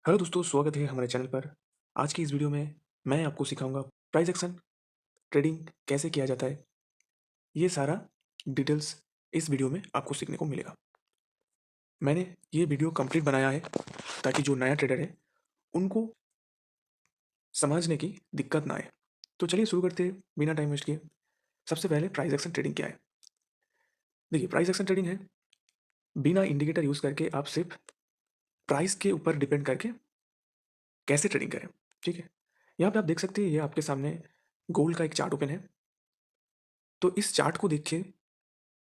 Hello दोस्तों, स्वागत है हमारे चैनल पर। आज की इस वीडियो में मैं आपको सिखाऊंगा प्राइस एक्शन ट्रेडिंग कैसे किया जाता है। ये सारा डिटेल्स इस वीडियो में आपको सीखने को मिलेगा। मैंने ये वीडियो कंप्लीट बनाया है ताकि जो नया ट्रेडर है उनको समझने की दिक्कत ना आए। तो चलिए शुरू करते हैं बिना टाइम वेस्ट किए। सबसे पहले प्राइस एक्शन ट्रेडिंग क्या है। देखिए, प्राइस एक्शन ट्रेडिंग है बिना इंडिकेटर यूज़ करके आप सिर्फ प्राइस के ऊपर डिपेंड करके कैसे ट्रेडिंग करें। ठीक है, यहाँ पे आप देख सकते हैं, ये आपके सामने गोल्ड का एक चार्ट ओपन है। तो इस चार्ट को देखिए,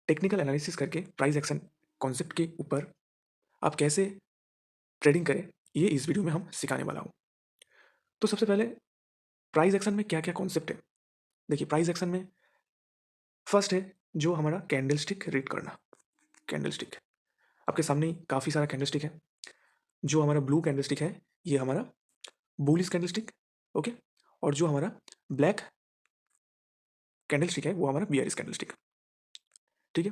टेक्निकल एनालिसिस करके प्राइस एक्शन कॉन्सेप्ट के ऊपर आप कैसे ट्रेडिंग करें, ये इस वीडियो में हम सिखाने वाला हूँ। तो सबसे पहले प्राइस एक्शन में क्या क्या कॉन्सेप्ट है। देखिए, प्राइस एक्शन में फर्स्ट है जो हमारा कैंडल स्टिक रीड करना। कैंडल स्टिक आपके सामने ही काफ़ी सारा कैंडल स्टिक है। जो हमारा ब्लू कैंडल स्टिक है ये हमारा बुलिश कैंडल स्टिक, ओके। और जो हमारा ब्लैक कैंडल स्टिक है वो हमारा बियरिश कैंडल स्टिक। ठीक है,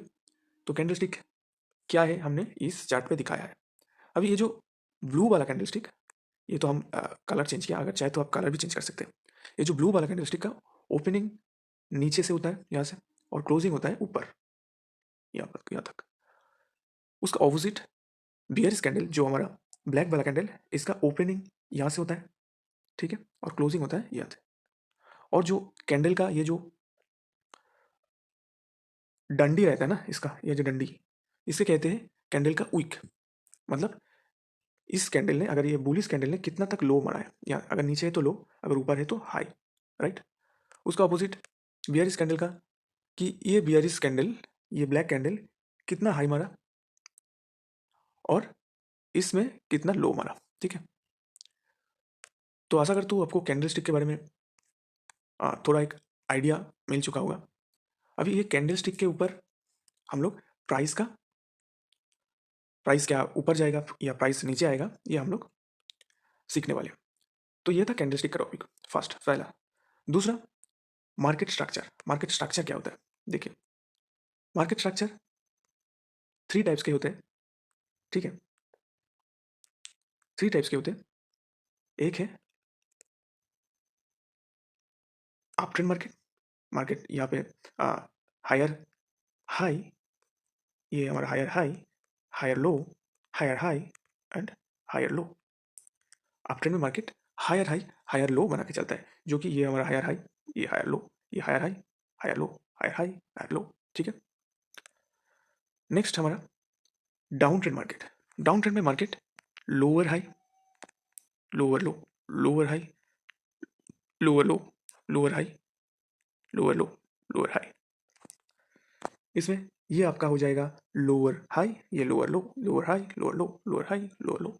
तो कैंडल स्टिक क्या है हमने इस चार्ट पे दिखाया है। अभी ये जो ब्लू वाला कैंडल स्टिक, ये तो हम कलर चेंज किया, अगर चाहे तो आप कलर भी चेंज कर सकते हैं। ये जो ब्लू वाला कैंडलस्टिक का ओपनिंग नीचे से होता है यहाँ से, और क्लोजिंग होता है ऊपर यहाँ पर यहाँ तक। उसका ऑपोजिट बियरिश कैंडल जो हमारा ब्लैक वाला कैंडल, इसका ओपनिंग यहाँ से होता है, ठीक है, और क्लोजिंग होता है यहाँ से। और जो कैंडल का ये जो डंडी रहता है ना, इसका ये जो डंडी, इसे कहते हैं कैंडल का विक। मतलब इस कैंडल ने, अगर ये बुलिश कैंडल ने कितना तक लो मारा है, या अगर नीचे है तो लो, अगर ऊपर है तो हाई, राइट। उसका अपोजिट बियरिश कैंडल का, कि ये बियरिश कैंडल, ये ब्लैक कैंडल कितना हाई मारा और इसमें कितना लो मारा। ठीक है, तो आशा करता हूँ आपको कैंडल स्टिक के बारे में थोड़ा एक आइडिया मिल चुका होगा। अभी ये कैंडल स्टिक के ऊपर हम लोग प्राइस क्या ऊपर जाएगा या प्राइस नीचे आएगा, ये हम लोग सीखने वाले हैं। तो ये था कैंडल स्टिक का टॉपिक, फर्स्ट पहला। दूसरा, मार्केट स्ट्रक्चर। मार्केट स्ट्रक्चर क्या होता है। देखिए, मार्केट स्ट्रक्चर 3 टाइप्स के होते हैं। ठीक है, 3 टाइप्स के होते हैं। एक है अप ट्रेंड मार्केट। मार्केट यहाँ पे हायर हाई, ये हमारा higher high, higher low, higher high and higher low. Up trend में market higher high higher low बना के चलता है, जो कि ये हमारा हायर हाई, ये हायर लो, ये higher high, higher low, higher high, higher low. ठीक है, नेक्स्ट हमारा down trend market. Down trend में market lower high, lower low, lower high, lower low, lower high, lower low, lower high. इसमें ये आपका हो जाएगा लोअर हाई, ये lower low, lower high, lower low, lower high, lower लो।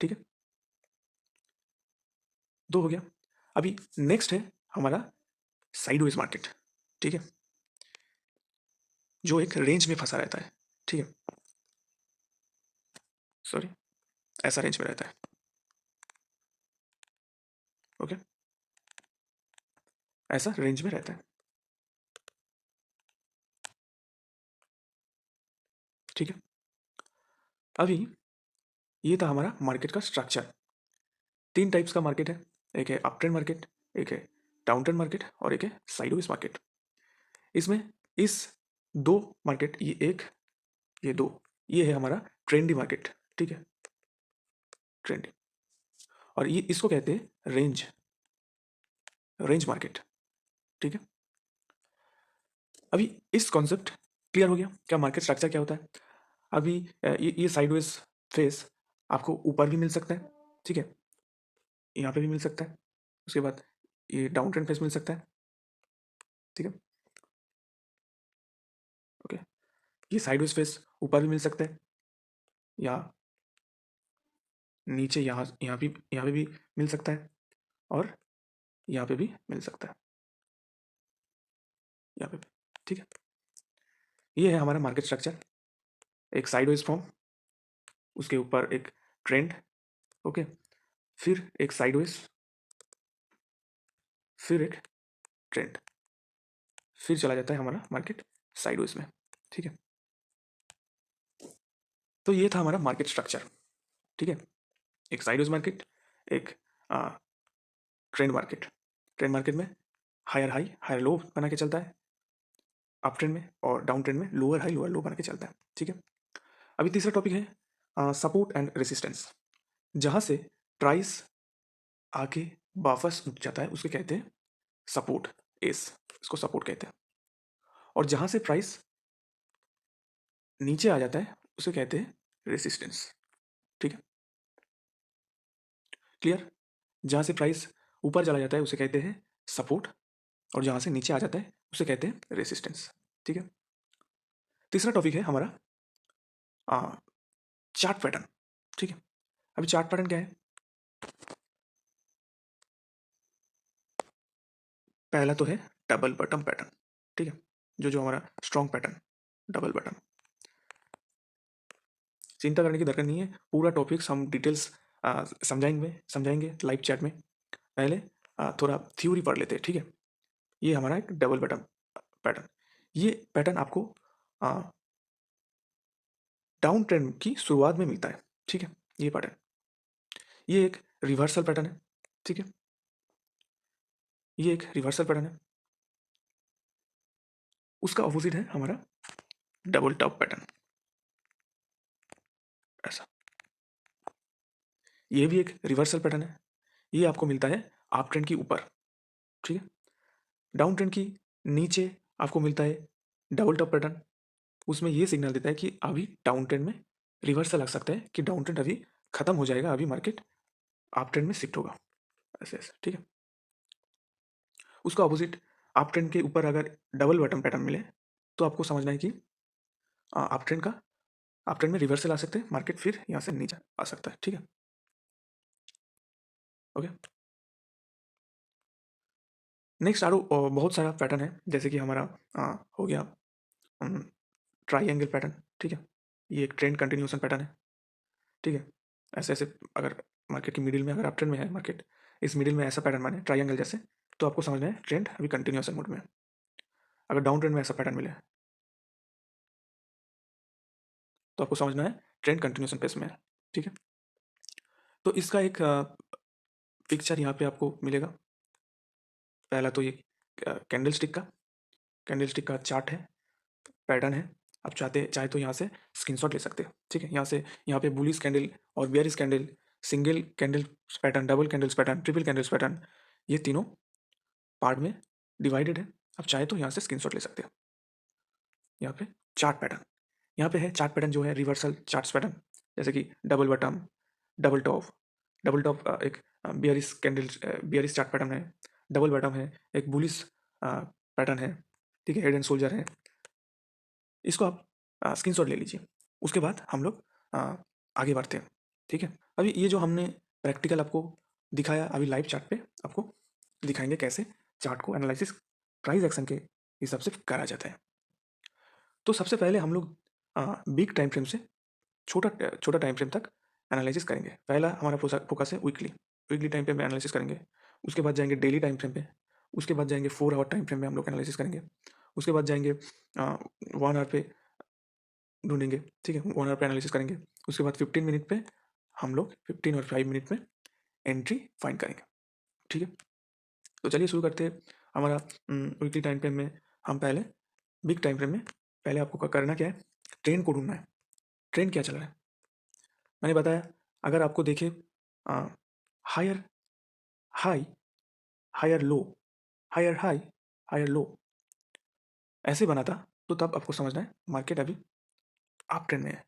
ठीक है, 2 हो गया। अभी नेक्स्ट है हमारा साइडवेज मार्केट। ठीक है, जो एक रेंज में फंसा रहता है। ठीक है, सॉरी, ऐसा रेंज में रहता है। ओके, ऐसा रेंज में रहता है। ठीक है, अभी ये था हमारा मार्केट का स्ट्रक्चर। 3 टाइप्स का मार्केट है। एक है अप ट्रेंड मार्केट, एक है डाउन ट्रेंड मार्केट और एक है साइडवेज मार्केट। इसमें इस 2 मार्केट, ये एक, ये 2, ये है हमारा ट्रेंडी मार्केट। ठीक है, ट्रेंडी, और ये इसको कहते हैं रेंज, रेंज मार्केट। ठीक है, अभी इस कॉन्सेप्ट क्लियर हो गया क्या मार्केट स्ट्रक्चर क्या होता है। अभी ये साइडवेज फेस आपको ऊपर भी मिल सकता है, ठीक है, यहाँ पे भी मिल सकता है। उसके बाद ये डाउन ट्रेंड फेस मिल सकता है। ठीक है, ओके, ये साइडवेज फेस ऊपर भी मिल सकता है, या नीचे यहाँ पे भी मिल सकता है, और यहाँ पे भी मिल सकता है, यहाँ पे भी। ठीक है, ये है हमारा मार्केट स्ट्रक्चर। एक साइडवेज फॉर्म, उसके ऊपर एक ट्रेंड, ओके, फिर एक साइडवेज, फिर एक ट्रेंड, फिर चला जाता है हमारा मार्केट साइडवेज में। ठीक है, तो ये था हमारा मार्केट स्ट्रक्चर। ठीक है, एक साइडवेज मार्केट, एक ट्रेंड मार्केट। ट्रेंड मार्केट में हायर हाई हायर लो बना के चलता है अप ट्रेंड में, और डाउन ट्रेंड में लोअर हाई लोअर लो बना के चलता है। ठीक है, अभी तीसरा टॉपिक है सपोर्ट एंड रेसिस्टेंस। जहाँ से प्राइस आगे वापस उठ जाता है उसके कहते हैं सपोर्ट, एस, इसको सपोर्ट कहते हैं। और जहाँ से प्राइस नीचे आ जाता है उसे कहते हैं रेसिस्टेंस। ठीक है, क्लियर? जहाँ से प्राइस ऊपर चला जाता है उसे कहते हैं सपोर्ट, और जहाँ से नीचे आ जाता है उसे कहते हैं रेसिस्टेंस। ठीक है, तीसरा टॉपिक है हमारा चार्ट पैटर्न। ठीक है, अभी चार्ट पैटर्न क्या है? पहला तो है डबल बटन पैटर्न। ठीक है, जो जो हमारा स्ट्रॉन्ग पैटर्न डबल बटन। चिंता करने की दरकार नहीं है, पूरा टॉपिक्स हम डिटेल्स समझाएंगे समझाएंगे लाइव चैट में। पहले थोड़ा थ्योरी पढ़ लेते हैं। ठीक है, ये हमारा एक डबल बटन पैटर्न। ये पैटर्न आपको डाउन ट्रेंड की शुरुआत में मिलता है। ठीक है, ये पैटर्न, ये एक रिवर्सल पैटर्न है। ठीक है, ये एक रिवर्सल पैटर्न है। उसका ऑपोजिट है हमारा डबल टॉप पैटर्न, ऐसा। ये भी एक रिवर्सल पैटर्न है। ये आपको मिलता है अप ट्रेंड की ऊपर। ठीक है, डाउन ट्रेंड की नीचे आपको मिलता है डबल टॉप पैटर्न। उसमें ये सिग्नल देता है कि अभी डाउन ट्रेंड में रिवर्सल आ सकता है, कि डाउन ट्रेंड अभी खत्म हो जाएगा, अभी मार्केट अप ट्रेंड में शिफ्ट होगा, ऐसे ऐसे। ठीक है, उसका ऑपोजिट अप ट्रेंड के ऊपर अगर डबल बटन पैटर्न मिले तो आपको समझना है कि अप ट्रेंड का अप ट्रेंड में रिवर्सल आ सकते हैं, मार्केट फिर यहाँ से नीचे आ सकता है। ठीक है, ओके। नेक्स्ट आरो बहुत सारा पैटर्न है, जैसे कि हमारा हो गया ट्राइएंगल पैटर्न। ठीक है, ये एक ट्रेंड कंटिन्यूएशन पैटर्न है। ठीक है, ऐसे ऐसे अगर मार्केट की मिडिल में अगर अप ट्रेंड में है मार्केट, इस मिडिल में ऐसा पैटर्न बने ट्राइएंगल जैसे, तो आपको समझना है ट्रेंड अभी कंटिन्यूएशन मोड में है। अगर डाउन ट्रेंड में ऐसा पैटर्न मिले तो आपको समझना है ट्रेंड कंटिन्यूएशन पेस में है। ठीक है, तो इसका एक पिक्चर यहाँ पे आपको मिलेगा। पहला तो ये कैंडल स्टिक का चार्ट है, पैटर्न है। आप चाहे तो यहाँ से स्क्रीनशॉट ले सकते हो। ठीक है, यहाँ पे बुलिश कैंडल और bearish candle, single candle pattern, double candles pattern, triple candles pattern, ये तीनों पार्ट में डिवाइडेड है। आप चाहे तो यहाँ से स्क्रीनशॉट ले सकते हो। यहाँ पे चार्ट पैटर्न, यहाँ पे है चार्ट पैटर्न जो है रिवर्सल चार्ट पैटर्न, जैसे कि double bottom, double top. Double top एक bearish candle bearish chart pattern है। डबल बटन है एक बुलिश पैटर्न है। ठीक है, हेड एंड शोल्डर है। इसको आप स्क्रीनशॉट ले लीजिए। उसके बाद हम लोग आगे बढ़ते हैं। ठीक है, अभी ये जो हमने प्रैक्टिकल आपको दिखाया, अभी लाइव चार्ट पे आपको दिखाएंगे कैसे चार्ट को एनालिसिस प्राइस एक्शन के हिसाब से करा जाता है। तो सबसे पहले हम लोग बिग टाइम फ्रेम से छोटा छोटा टाइम फ्रेम तक एनालिसिस करेंगे। पहला हमारा फोकस है वीकली, वीकली टाइम फ्रेम में एनालिसिस करेंगे। उसके बाद जाएंगे डेली टाइम फ्रेम पे। उसके बाद जाएंगे 4 आवर टाइम फ्रेम में हम लोग एनालिसिस करेंगे। उसके बाद जाएंगे 1 आवर पे ढूंढेंगे। ठीक है, 1 आवर पे एनालिसिस करेंगे। उसके बाद 15 मिनट पे हम लोग 15 और 5 मिनट में एंट्री फाइंड करेंगे। ठीक है, तो चलिए शुरू करते हैं हमारा वीकली टाइम फ्रेम में। हम पहले बिग टाइम फ्रेम में पहले आपको करना क्या है, ट्रेंड को ढूंढना है। ट्रेंड क्या चल रहा है मैंने बताया। अगर आपको देखे higher high higher low, higher high higher low ऐसे बना था, तो तब आपको समझना है मार्केट अभी अप ट्रेंड में है।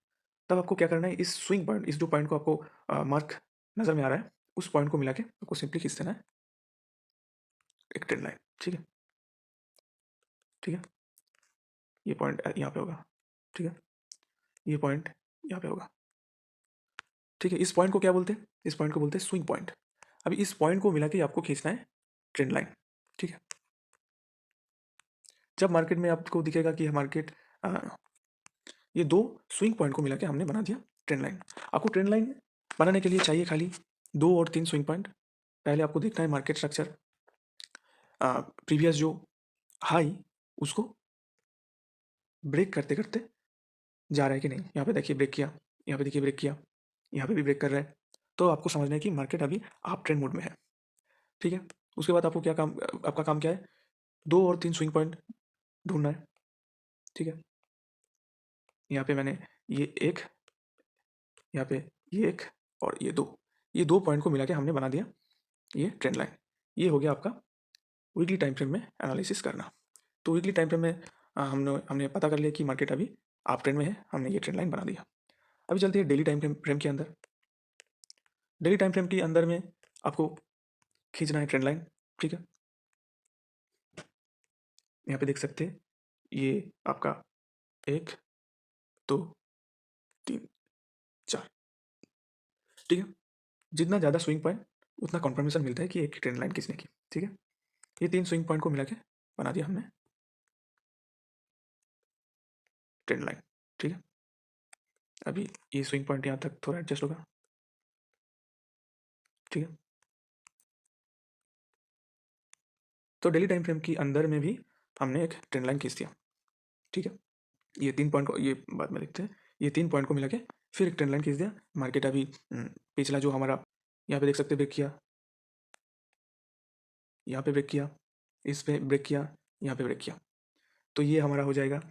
तब आपको क्या करना है, इस स्विंग पॉइंट, इस जो पॉइंट को आपको मार्क नज़र में आ रहा है, उस पॉइंट को मिला के आपको सिंपली खींच देना है एक ट्रेंड लाइन। ठीक है, ठीक है, ये पॉइंट यहाँ पे होगा। ठीक है, ये पॉइंट यहाँ पे होगा। ठीक है, इस पॉइंट को क्या बोलते हैं, इस पॉइंट को बोलते हैं स्विंग पॉइंट। अभी इस पॉइंट को मिला के आपको खींचना है ट्रेंड लाइन। ठीक है, जब मार्केट में आपको दिखेगा कि मार्केट ये दो स्विंग पॉइंट को मिला के हमने बना दिया ट्रेंड लाइन। आपको ट्रेंड लाइन बनाने के लिए चाहिए खाली 2 और 3 स्विंग पॉइंट। पहले आपको देखना है मार्केट स्ट्रक्चर, प्रीवियस जो हाई उसको ब्रेक करते करते जा रहा है कि नहीं। यहाँ पे देखिए ब्रेक किया, यहाँ पे देखिए ब्रेक किया, यहाँ पे भी ब्रेक कर रहा है। तो आपको समझना है कि मार्केट अभी आप ट्रेंड मोड में है, ठीक है। उसके बाद आपको आपका काम क्या है, 2 और 3 स्विंग पॉइंट ढूँढना है, ठीक है। यहाँ पे मैंने ये 1, यहाँ पे ये 1 और ये 2 पॉइंट को मिला के हमने बना दिया ये ट्रेंड लाइन। ये हो गया आपका वीकली टाइम फ्रेम में एनालिसिस करना। तो वीकली टाइम फ्रेम में हमने पता कर लिया कि मार्केट अभी आप ट्रेंड में है, हमने ये ट्रेंड लाइन बना दिया। अभी चलते हैं डेली टाइम फ्रेम के अंदर। डेली टाइम फ्रेम के अंदर में आपको खींचना है ट्रेंड लाइन, ठीक है। यहाँ पे देख सकते हैं ये आपका 1, 2, 3, 4, ठीक है। जितना ज़्यादा स्विंग पॉइंट उतना कन्फर्मेशन मिलता है कि एक ट्रेंड लाइन खींचने की, ठीक है। ये 3 स्विंग पॉइंट को मिला के बना दिया हमने ट्रेंड लाइन, ठीक है। अभी ये स्विंग पॉइंट यहाँ तक थोड़ा एडजस्ट होगा, ठीक है। तो डेली टाइम फ्रेम के अंदर में भी हमने एक ट्रेंड लाइन खींच दिया, ठीक है। ये 3 पॉइंट को ये बाद में देखते हैं। ये 3 पॉइंट को मिला के फिर एक ट्रेंड लाइन खींच दिया। मार्केट अभी पिछला जो हमारा यहाँ पे देख सकते हैं ब्रेक किया, यहाँ पे ब्रेक किया, इस पे ब्रेक किया, यहाँ पे ब्रेक किया। तो ये हमारा हो जाएगा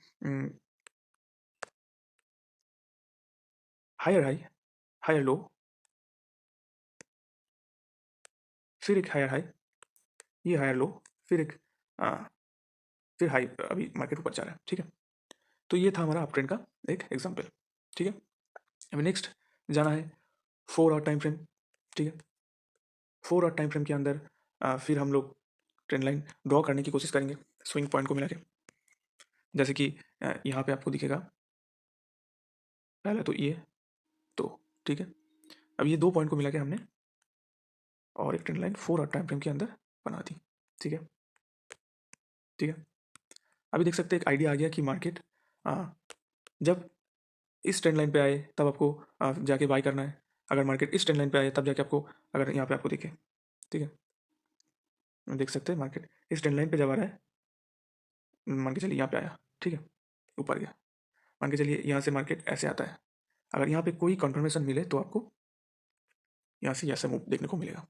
हायर हाई, हायर लो, फिर एक हायर हाई, ये हायर लो, फिर एक फिर हाई, अभी मार्केट ऊपर जा रहा है, ठीक है। तो ये था हमारा अप ट्रेंड का एक एग्जाम्पल, ठीक है। अभी नेक्स्ट जाना है 4 आवर टाइम फ्रेम, ठीक है। 4 आवर टाइम फ्रेम के अंदर फिर हम लोग ट्रेंड लाइन ड्रॉ करने की कोशिश करेंगे स्विंग पॉइंट को मिला के। जैसे कि यहाँ पे आपको दिखेगा पहले तो ये, तो ठीक है। अब ये 2 पॉइंट को मिला के हमने और एक trend line 4 hour time frame के अंदर बना दी, ठीक है, ठीक है। अभी देख सकते हैं एक आइडिया आ गया कि मार्केट जब इस ट्रेंड लाइन पे आए तब आपको जाके बाय करना है। अगर मार्केट इस ट्रेंड लाइन पे आए तब जाके आपको, अगर यहाँ पे आपको दिखे, ठीक है। देख सकते हैं मार्केट इस ट्रेंड लाइन पे जब आ रहा है, मान के चलिए यहाँ पे आया, ठीक है, ऊपर गया। मान के चलिए यहाँ से मार्केट ऐसे आता है। अगर यहाँ पे कोई कंफर्मेशन मिले तो आपको यहाँ से ऐसा मूव देखने को मिलेगा,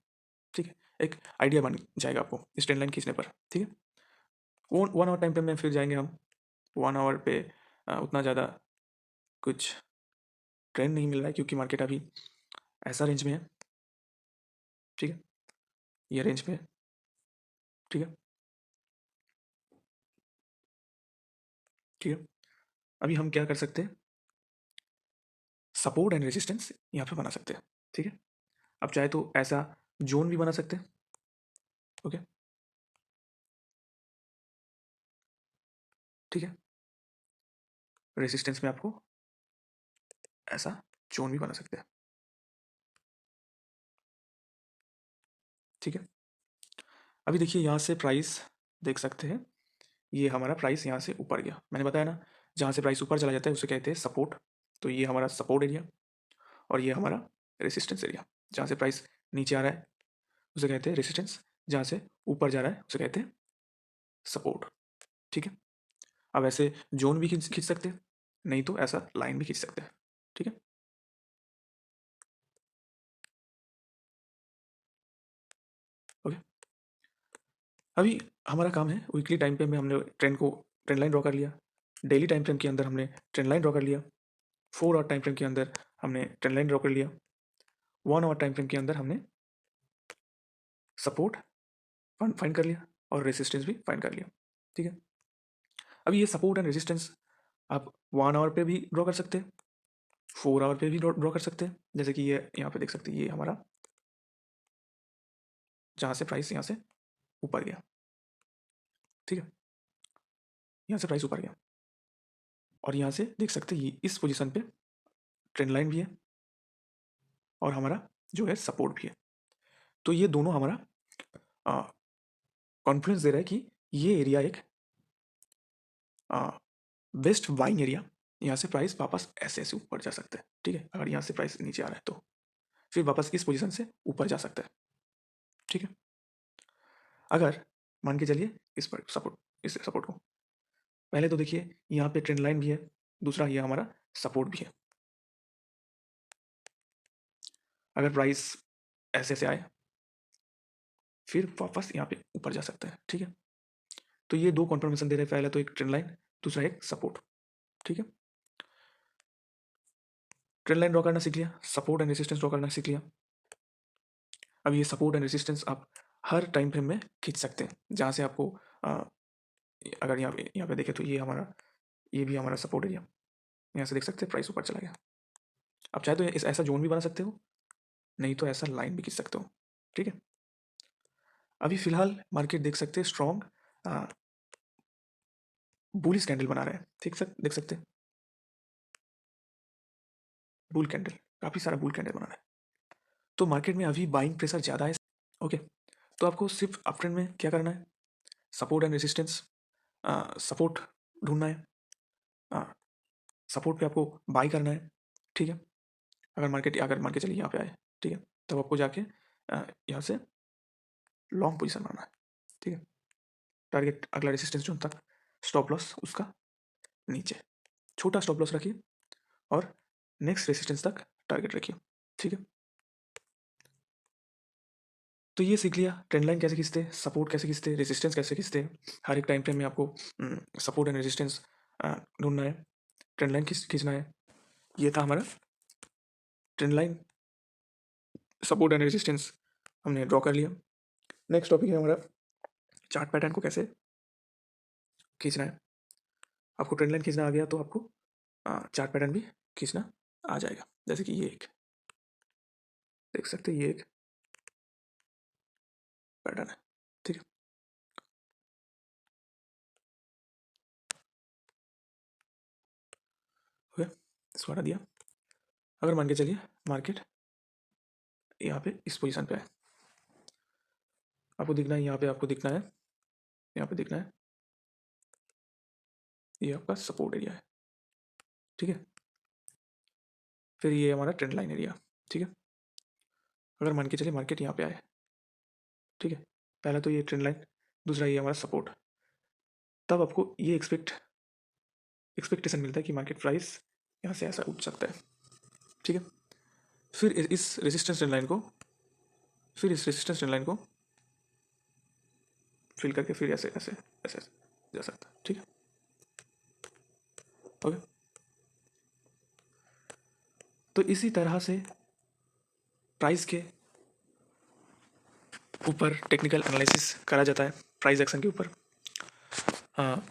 ठीक है। एक आइडिया बन जाएगा आपको इस ट्रेंड लाइन खींचने पर, ठीक है। 1 आवर टाइम पे में फिर जाएंगे हम। 1 आवर पे उतना ज़्यादा कुछ ट्रेंड नहीं मिल रहा है क्योंकि मार्केट अभी ऐसा रेंज में है, ठीक है। ये रेंज पे है, ठीक है, ठीक है। अभी हम क्या कर सकते हैं, सपोर्ट एंड रेजिस्टेंस यहाँ पे बना सकते हैं, ठीक है। अब चाहे तो ऐसा जोन भी बना सकते हैं, ओके, ठीक है। रेजिस्टेंस में आपको ऐसा जोन भी बना सकते हैं, ठीक है। अभी देखिए यहाँ से प्राइस देख सकते हैं, ये हमारा प्राइस यहाँ से ऊपर गया। मैंने बताया ना, जहाँ से प्राइस ऊपर चला जाता है उसे कहते हैं सपोर्ट। तो ये हमारा सपोर्ट एरिया और ये हमारा रेसिस्टेंस एरिया। जहाँ से प्राइस नीचे आ रहा है उसे कहते हैं रेसिस्टेंस, जहाँ से ऊपर जा रहा है उसे कहते हैं सपोर्ट, ठीक है। अब ऐसे जोन भी खींच खींच सकते हैं, नहीं तो ऐसा लाइन भी खींच सकते हैं, ठीक है, ओके। अभी हमारा काम है वीकली टाइम पे में हमने ट्रेंड लाइन ड्रॉ कर लिया। डेली टाइम फ्रेम के अंदर हमने ट्रेंड लाइन ड्रॉ कर लिया। 4 आवर टाइम फ्रेम के अंदर हमने ट्रेंड लाइन ड्रॉ कर लिया। 1 आवर टाइम फ्रेम के अंदर हमने सपोर्ट फाइंड कर लिया और रेसिस्टेंस भी फाइंड कर लिया, ठीक है। अभी ये सपोर्ट एंड रेजिस्टेंस आप 1 आवर पे भी ड्रॉ कर सकते हैं, 4 आवर पे भी ड्रॉ कर सकते हैं। जैसे कि ये यहाँ पे देख सकते हैं, ये हमारा जहाँ से प्राइस यहाँ से ऊपर गया, ठीक है, यहाँ से प्राइस ऊपर गया और यहाँ से देख सकते हैं ये इस पोजीशन पे ट्रेंड लाइन भी है और हमारा जो है सपोर्ट भी है। तो ये दोनों हमारा कॉन्फिडेंस दे रहा है कि ये एरिया एक बेस्ट बाइंग एरिया। यहाँ से प्राइस वापस ऐसे ऐसे ऊपर जा सकता है, ठीक है। अगर यहाँ से प्राइस नीचे आ रहा है तो फिर वापस इस पोजीशन से ऊपर जा सकता है, ठीक है। अगर मान के चलिए इस सपोर्ट को, पहले तो देखिए यहाँ पे ट्रेंड लाइन भी है, दूसरा ये हमारा सपोर्ट भी है। अगर प्राइस ऐसे से आए फिर वापस यहाँ पे ऊपर जा सकता है। ठीक है, तो ये 2 कन्फर्मेशन दे रहे हैं, पहला तो एक ट्रेंड लाइन, दूसरा एक सपोर्ट। ठीक है, ट्रेंड लाइन ड्रॉ करना सीख लिया, सपोर्ट एंड रेजिस्टेंस ड्रॉ करना सीख लिया। अब ये सपोर्ट एंड रेजिस्टेंस आप हर टाइम फ्रेम में खींच सकते हैं, जहाँ से आपको अगर यहाँ पे देखें तो ये भी हमारा सपोर्ट एरिया, यहाँ से देख सकते हैं प्राइस ऊपर चला गया। आप चाहे तो ऐसा जोन भी बना सकते हो, नहीं तो ऐसा लाइन भी खींच सकते हो। ठीक है, अभी फिलहाल मार्केट देख सकते हैं स्ट्रॉन्ग बुलिश कैंडल बना रहा है। देख सकते हैं बुल कैंडल, काफ़ी सारा बुल कैंडल बना रहा है, तो मार्केट में अभी बाइंग प्रेशर ज़्यादा है। ओके, तो आपको सिर्फ अप ट्रेंड में क्या करना है, सपोर्ट एंड रेजिस्टेंस, सपोर्ट ढूंढना है, सपोर्ट पे आपको बाई करना है। ठीक है, अगर मार्केट चलिए यहाँ पे आए, ठीक है, तब आपको जाके यहाँ से लॉन्ग पोजीशन बनाना है। ठीक है, टारगेट अगला रेजिस्टेंस जोन तक, स्टॉप लॉस उसका नीचे, छोटा स्टॉप लॉस रखिए और नेक्स्ट रेजिस्टेंस तक टारगेट रखिए। ठीक है, तो ये सीख लिया ट्रेंड लाइन कैसे खींचते हैं, सपोर्ट कैसे खींचते हैं, रेजिस्टेंस कैसे खींचते हैं। हर एक टाइम फ्रेम में आपको सपोर्ट एंड रेजिस्टेंस ढूंढना है, ट्रेंड लाइन खींचना है। ये था हमारा trend line, support and resistance हमने ड्रॉ कर लिया। नेक्स्ट टॉपिक है हमारा चार्ट पैटर्न को कैसे खींचना है। आपको ट्रेंड लाइन खींचना आ गया तो आपको चार्ट पैटर्न भी खींचना आ जाएगा। जैसे कि ये एक देख सकते हैं, ये एक पैटर्न है। ठीक है, ओके, इसको हटा दिया। अगर मान के चलिए मार्केट यहाँ पे इस पोजीशन पे है, आपको दिखना है, यहाँ पे आपको दिखना है, यहाँ पे दिखना है, ये आपका सपोर्ट एरिया है। ठीक है, फिर ये हमारा ट्रेंड लाइन एरिया। ठीक है, अगर मान के चलिए मार्केट यहाँ पे आए, ठीक है, पहला तो ये ट्रेंड लाइन, दूसरा ये हमारा सपोर्ट, तब आपको ये एक्सपेक्टेशन मिलता है कि मार्केट प्राइस यहाँ से ऐसा उठ सकता है। ठीक है, फिर इस रेजिस्टेंस ट्रेंड लाइन को फिल करके फिर ऐसे ऐसे ऐसे जा सकता है। ठीक है, ओके, तो इसी तरह से प्राइस के ऊपर टेक्निकल एनालिसिस करा जाता है, प्राइस एक्शन के ऊपर। हाँ,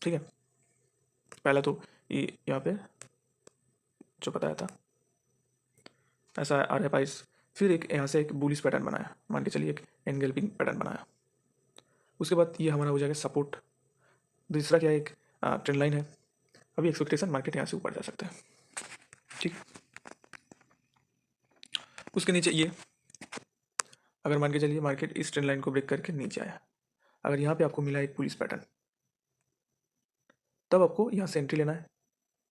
ठीक है, पहला तो ये यहाँ पे जो बताया था ऐसा आ रहा है प्राइस, फिर एक यहाँ से एक बुलिश पैटर्न बनाया, मान के चलिए एक एनगल्फिंग पैटर्न बनाया, उसके बाद ये हमारा हो जाएगा सपोर्ट, दूसरा क्या एक ट्रेंड लाइन है। अभी एक्सपेक्टेशन मार्केट यहाँ से ऊपर जा सकता है। ठीक, उसके नीचे ये, अगर मान के चलिए मार्केट इस ट्रेंड लाइन को ब्रेक करके नीचे आया, अगर यहाँ पे आपको मिला एक पुलिस पैटर्न, तब आपको यहाँ से एंट्री लेना है,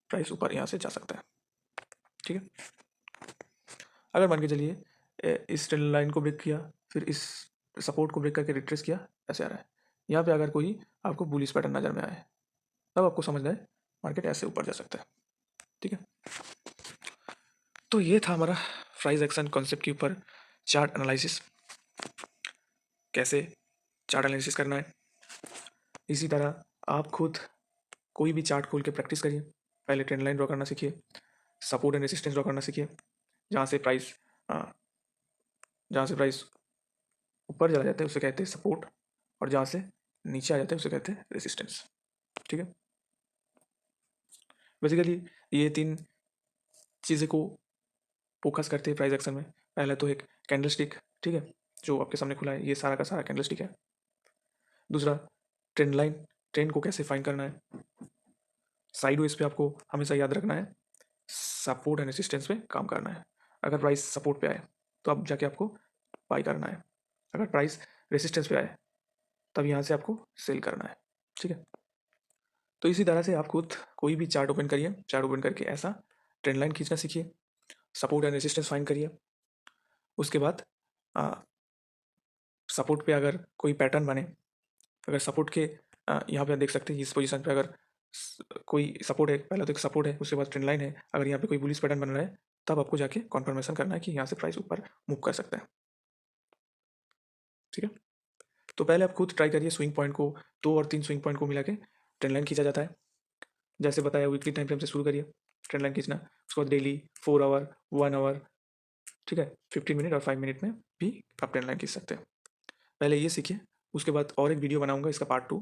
प्राइस ऊपर यहाँ से जा सकता है। ठीक है, अगर मान के चलिए इस ट्रेंड लाइन को ब्रेक किया, फिर इस सपोर्ट को ब्रेक करके रिट्रेस किया, ऐसे आ रहा है, यहाँ पे अगर कोई आपको बुलिश पैटर्न नज़र में आए, तब आपको समझना है मार्केट ऐसे ऊपर जा सकता है। ठीक है, तो ये था हमारा प्राइस एक्शन कॉन्सेप्ट के ऊपर चार्ट एनालिसिस, कैसे चार्ट एनालिसिस करना है। इसी तरह आप खुद कोई भी चार्ट खोल के प्रैक्टिस करिए, पहले ट्रेंड लाइन ड्रॉ करना सीखिए, सपोर्ट एंड रेजिस्टेंस ड्रॉ करना सीखिए, जहाँ से प्राइस जहाँ से प्राइस ऊपर चला जाता है उसे कहते हैं सपोर्ट, और जहाँ से नीचे आ जाता है उसे कहते हैं रेजिस्टेंस। ठीक है, बेसिकली ये 3 चीज़ें को फोकस करते हैं प्राइस एक्शन में। पहले तो एक कैंडल स्टिक, ठीक है, जो आपके सामने खुला है, ये सारा का सारा कैंडल स्टिक है। दूसरा ट्रेंड लाइन, ट्रेंड को कैसे फाइंड करना है। साइड वेज पे आपको हमेशा याद रखना है सपोर्ट एंड रेजिस्टेंस पे काम करना है। अगर प्राइस सपोर्ट पे आए तो अब जाके आपको बाई करना है, अगर प्राइस रेजिस्टेंस पे आए तब यहाँ से आपको सेल करना है। ठीक है, तो इसी तरह से आप खुद कोई भी चार्ट ओपन करिए, चार्ट ओपन करके ऐसा ट्रेंड लाइन खींचना सीखिए, सपोर्ट एंड रेजिस्टेंस फाइंड करिए, उसके बाद सपोर्ट पे अगर कोई पैटर्न बने, अगर सपोर्ट के यहाँ पे देख सकते हैं इस पोजीशन पे अगर कोई सपोर्ट है, पहला तो एक सपोर्ट है, उसके बाद ट्रेंड लाइन है। अगर यहाँ पे कोई बुलिश पैटर्न बन रहा है तब आपको जाके कॉन्फर्मेशन करना है कि यहाँ से प्राइस ऊपर मूव कर सकता है। ठीक है, तो पहले आप खुद ट्राई करिए स्विंग पॉइंट को, 2 और 3 स्विंग पॉइंट को मिला के ट्रेंड लाइन खींचा जाता है। जैसे बताया वीकली टाइम फ्रेम से शुरू करिए ट्रेंड लाइन खींचना, उसके बाद डेली 4 आवर, 1 आवर, ठीक है, 15 मिनट और 5 मिनट में भी आप ट्रेंड लाइन खींच सकते हैं। पहले ये सीखिए, उसके बाद और एक वीडियो बनाऊंगा इसका पार्ट 2,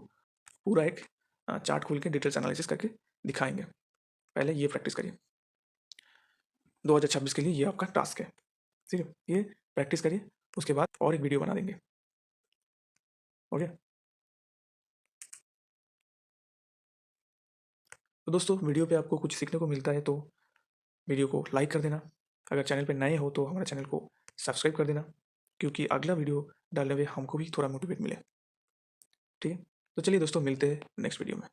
पूरा एक चार्ट खोल के डिटेल्स एनालिसिस करके दिखाएंगे। पहले ये प्रैक्टिस करिए, 2026 के लिए ये आपका टास्क है। ठीक है, ये प्रैक्टिस करिए, उसके बाद और एक वीडियो बना देंगे। ओके, तो दोस्तों वीडियो पे आपको कुछ सीखने को मिलता है तो वीडियो को लाइक कर देना। अगर चैनल पे नए हो तो हमारे चैनल को सब्सक्राइब कर देना, क्योंकि अगला वीडियो डालने में हमको भी थोड़ा मोटिवेट मिले। ठीक है, तो चलिए दोस्तों, मिलते हैं नेक्स्ट वीडियो में।